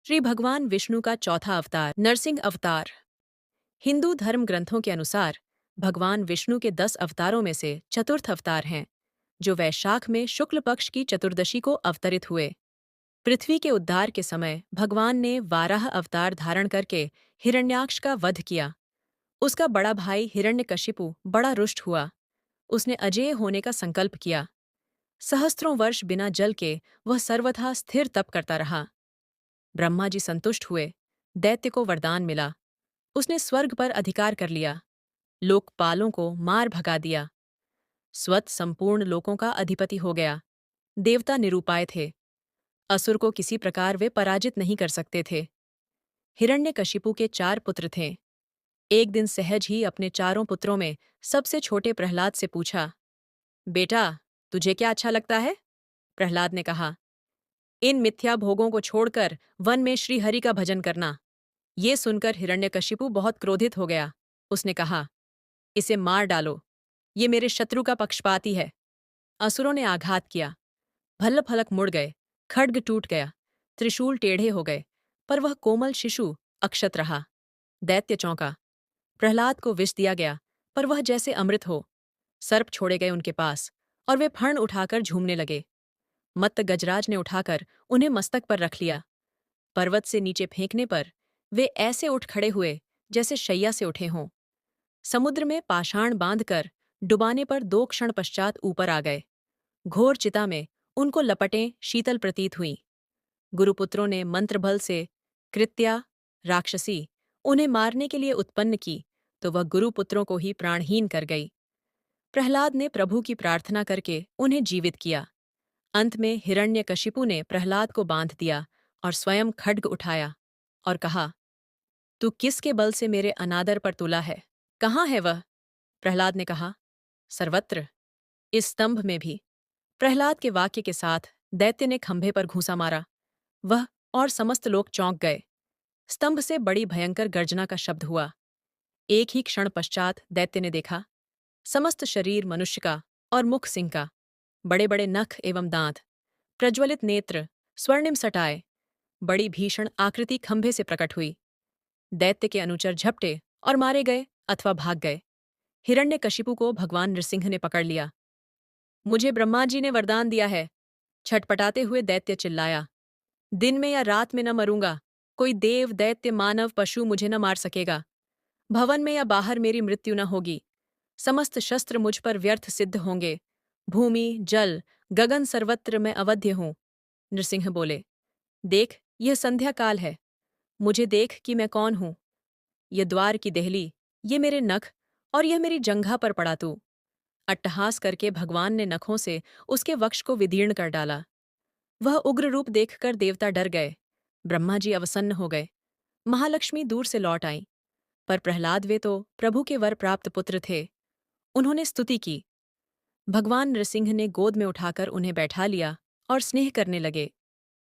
श्री भगवान विष्णु का चौथा अवतार नरसिंह अवतार। हिंदू धर्म ग्रंथों के अनुसार भगवान विष्णु के 10 अवतारों में से चतुर्थ अवतार हैं, जो वैशाख में शुक्ल पक्ष की चतुर्दशी को अवतरित हुए। पृथ्वी के उद्धार के समय भगवान ने वाराह अवतार धारण करके हिरण्याक्ष का वध किया। उसका बड़ा भाई हिरण्यकशिपु बड़ा रुष्ट हुआ। उसने अजेय होने का संकल्प किया। सहस्त्रों वर्ष बिना जल के वह सर्वथा स्थिर तप करता रहा। ब्रह्मा जी संतुष्ट हुए। दैत्य को वरदान मिला। उसने स्वर्ग पर अधिकार कर लिया। लोकपालों को मार भगा दिया। स्वत संपूर्ण लोकों का अधिपति हो गया। देवता निरूपाय थे। असुर को किसी प्रकार वे पराजित नहीं कर सकते थे। हिरण्यकशिपु के 4 पुत्र थे। एक दिन सहज ही अपने चारों पुत्रों में सबसे छोटे प्रहलाद से पूछा, बेटा, तुझे क्या अच्छा लगता है? प्रहलाद ने कहा, इन मिथ्या भोगों को छोड़कर वन में श्री हरि का भजन करना। ये सुनकर हिरण्यकशिपु बहुत क्रोधित हो गया। उसने कहा, इसे मार डालो, ये मेरे शत्रु का पक्षपाती है। असुरों ने आघात किया। भल्ल फलक मुड़ गए, खड्ग टूट गया, त्रिशूल टेढ़े हो गए, पर वह कोमल शिशु अक्षत रहा। दैत्य चौंका। प्रहलाद को विष दिया गया, पर वह जैसे अमृत हो। सर्प छोड़े गए उनके पास, और वे फण उठाकर झूमने लगे। मत्त गजराज ने उठाकर उन्हें मस्तक पर रख लिया। पर्वत से नीचे फेंकने पर वे ऐसे उठ खड़े हुए जैसे शैया से उठे हों। समुद्र में पाषाण बांधकर डुबाने पर 2 क्षण पश्चात ऊपर आ गए। घोर चिता में उनको लपटें शीतल प्रतीत हुईं। गुरुपुत्रों ने मंत्रबल से कृत्या, राक्षसी, उन्हें मारने के लिए उत्पन्न की, तो वह गुरुपुत्रों को ही प्राणहीन कर गई। प्रहलाद ने प्रभु की प्रार्थना करके उन्हें जीवित किया। अंत में हिरण्यकशिपु ने प्रहलाद को बांध दिया और स्वयं खड्ग उठाया और कहा, तू किसके बल से मेरे अनादर पर तुला है? कहाँ है वह? प्रहलाद ने कहा, सर्वत्र, इस स्तंभ में भी। प्रहलाद के वाक्य के साथ दैत्य ने खंभे पर घूंसा मारा। वह और समस्त लोग चौंक गए। स्तंभ से बड़ी भयंकर गर्जना का शब्द हुआ। एक ही क्षण पश्चात दैत्य ने देखा, समस्त शरीर मनुष्य का और मुख सिंह का, बड़े बड़े नख एवं दांत, प्रज्वलित नेत्र, स्वर्णिम सटाए, बड़ी भीषण आकृति खंभे से प्रकट हुई। दैत्य के अनुचर झपटे और मारे गए अथवा भाग गए। हिरण्यकशिपु को भगवान नृसिंह ने पकड़ लिया। मुझे ब्रह्मा जी ने वरदान दिया है। छटपटाते हुए दैत्य चिल्लाया, दिन में या रात में न मरूंगा। कोई देव, दैत्य, मानव, पशु मुझे न मार सकेगा। भवन में या बाहर मेरी मृत्यु न होगी। समस्त शस्त्र मुझ पर व्यर्थ सिद्ध होंगे। भूमि, जल, गगन सर्वत्र मैं अवध्य हूं। नृसिंह बोले, देख, यह संध्या काल है। मुझे देख कि मैं कौन हूं। यह द्वार की देहली, ये मेरे नख, और यह मेरी जंघा पर पड़ा तू। अट्टहास करके भगवान ने नखों से उसके वक्ष को विदीर्ण कर डाला। वह उग्र रूप देखकर देवता डर गए। ब्रह्मा जी अवसन्न हो गए। महालक्ष्मी दूर से लौट आईं। पर प्रहलाद, वे तो प्रभु के वर प्राप्त पुत्र थे। उन्होंने स्तुति की। भगवान नृसिंह ने गोद में उठाकर उन्हें बैठा लिया और स्नेह करने लगे।